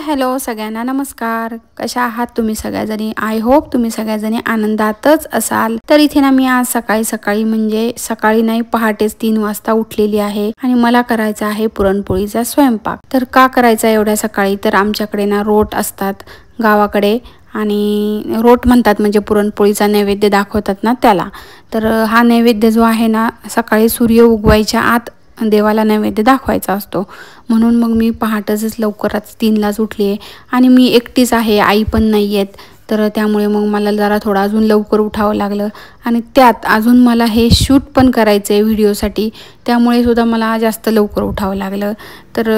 Hello सगळ्यांना नमस्कार. कशा आहात तुम्ही सगळ्याजणी? आय होप तुम्ही सगळ्याजणी आनंदातच असाल. तर इथे ना मी आज सकाळी म्हणजे सकाळी नाही पहाटेच 3 वाजता उठलेली आहे आणि मला करायचा आहे पुरणपोळीचा स्वयंपाक. तर का करायचा एवढ्या सकाळी? तर आमच्याकडे ना रोट असतात गावाकडे आणि रोट म्हणतात म्हणजे पुरणपोळीचा नैवेद्य दाखवतात ना त्याला. तर हा नैवेद्य जो आहे ना सकाळी सूर्य उगवायच्या आत देवाला नैवेद्य दाखवायचा असतो. म्हणून मग मी पहाटेच लवकरच 3लाच उठली आहे आणि मी एकटीच आहे, आई पण नाही आहेत. तर त्यामुळे मग मला जरा थोडं अजून लवकर उठावं लागलं आणि त्यात अजून मला हे शूट पण करायचं आहे व्हिडिओसाठी, त्यामुळे सुद्धा मला जास्त लवकर उठावं लागलं. तर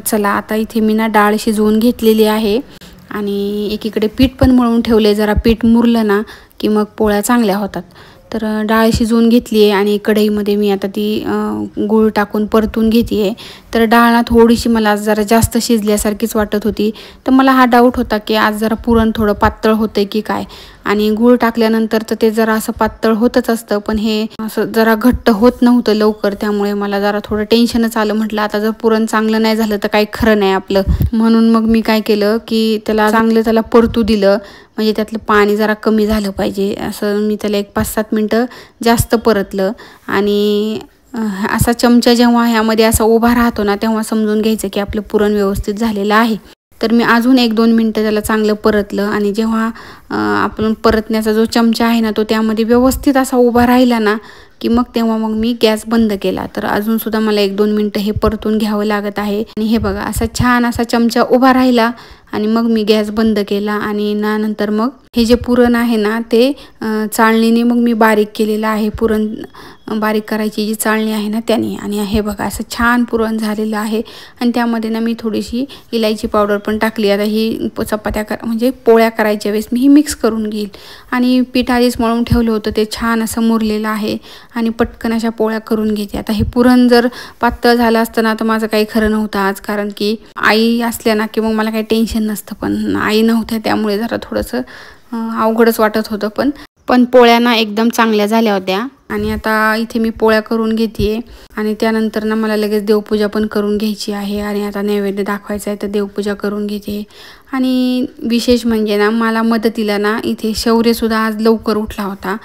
चला आता इथे मी ना डाळ शिजवून घेतलेली आहे आणि एकीकडे पीठ पण मळून ठेवले. जरा पीठ मुरलं ना की मग पोळ्या चांगल्या होतात. तर डाळ शिजवून घेतली आहे आणि कढईमध्ये मी आता ती गूळ टाकून परतून घेते आहे. तर डाळ ना थोडीशी मला जरा जास्त शिजल्यासारखीच वाटत होती. तर मला हा डाऊट होता की आज जरा पुरण थोडं पातळ होतं की काय, आणि गूळ टाकल्यानंतर तर ते जरा असं पातळ होतच असतं, पण हे असं जरा घट्ट होत नव्हतं लवकर. त्यामुळे मला जरा थोडं टेन्शनच आलं. म्हटलं आता जर पुरण चांगलं नाही झालं तर काही खरं नाही आपलं. म्हणून मग मी काय केलं की त्याला परतू दिलं, म्हणजे त्यातलं पाणी जरा कमी झालं पाहिजे असं मी त्याला एक 5-7 मिनटं जास्त परतलं. आणि असा चमचा जेव्हा ह्यामध्ये असा उभा राहतो ना तेव्हा समजून घ्यायचं की आपलं पुरण व्यवस्थित झालेलं आहे. तर मी अजून 1-2 मिनटं त्याला चांगलं परतलं आणि जेव्हा आपण परतण्याचा जो चमचा आहे ना तो त्यामध्ये व्यवस्थित असा उभा राहिला ना की मग मी गॅस बंद केला. तर अजून सुद्धा मला 1-2 मिनटं हे परतून घ्यावं लागत आहे. आणि हे बघा असा छान असा चमचा उभा राहिला आणि मग मी गॅस बंद केला आणि नंतर मग हे जे पुरण आहे ना ते चाळणीने मग मी बारीक केलेलं आहे. पुरण बारीक करायची जी चाळणी आहे ना त्याने. आणि हे बघा असं छान पुरण झालेलं आहे आणि त्यामध्ये ना मी थोडीशी इलायची पावडर पण टाकली. आता ही चपात्या म्हणजे पोळ्या करायच्या वेळेस मी ही मिक्स करून घेईल. आणि पीठ आधीच मळून ठेवलं होतं ते छान असं मुरलेलं आहे आणि पटकन अशा पोळ्या करून घेते. आता हे पुरण जर पातळ झालं असतं ना तर माझं काही खरं नव्हतं आज, कारण की आई असल्या ना की मग मला काही टेन्शन नसतं, पण आई नव्हत्या त्यामुळे जरा थोडंसं अवघडच वाटत होतं. पण पोळ्या ना एकदम चांगल्या झाल्या होत्या. आणि आता इथे मी पोळ्या करून घेते आणि त्यानंतर ना मला लगेच देवपूजा पण करून घ्यायची आहे. आणि आता नैवेद्य दाखवायचा आहे तर देवपूजा करून घेते. आणि विशेष म्हणजे ना मला मदतीला ना इथे शौर्यसुद्धा आज लवकर उठला होता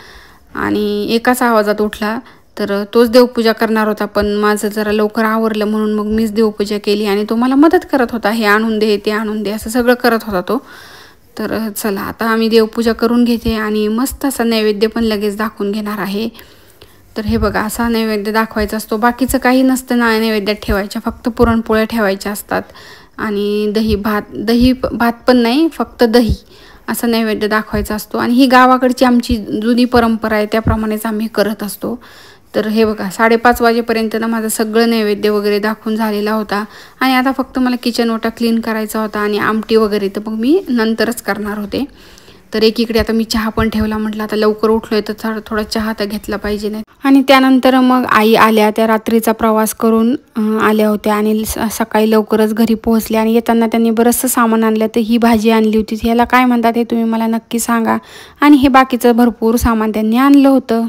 आणि एकाच आवाजात उठला. तर तोच देवपूजा करणार होता, पण माझं जरा लवकर आवरलं म्हणून मग मीच देवपूजा केली आणि तो मला मदत करत होता. हे आणून दे ते आणून दे असं सगळं करत होता तो. तर चला आता आम्ही देवपूजा करून घेते आणि मस्त असा नैवेद्य पण लगेच दाखवून घेणार आहे. तर हे बघा असा नैवेद्य दाखवायचा असतो, बाकीचं काही नसतं ना नैवेद्यात ठेवायच्या, फक्त पुरणपोळ्या ठेवायच्या असतात आणि दही भात पण नाही, फक्त दही असा नैवेद्य दाखवायचा असतो. आणि ही गावाकडची आमची जुनी परंपरा आहे, त्याप्रमाणेच आम्ही करत असतो. तर हे बघा 5:30 वाजेपर्यंत ना माझं सगळं नैवेद्य वगैरे दाखवून झालेला होता आणि आता फक्त मला किचन ओटा क्लीन करायचा होता आणि आमटी वगैरे तर मग मी नंतरच करणार होते. तर एकीकडे आता मी चहा पण ठेवला. म्हटलं आता लवकर उठलोय तर थोडा चहा तर घेतला पाहिजे नाही. आणि त्यानंतर मग आई आल्या, त्या रात्रीचा प्रवास करून आल्या होत्या आणि सकाळी लवकरच घरी पोहोचल्या. आणि येताना त्यांनी बरंचसं सामान आणलं. तर ही भाजी आणली होती, ह्याला काय म्हणतात हे तुम्ही मला नक्की सांगा. आणि हे बाकीचं भरपूर सामान त्यांनी आणलं होतं.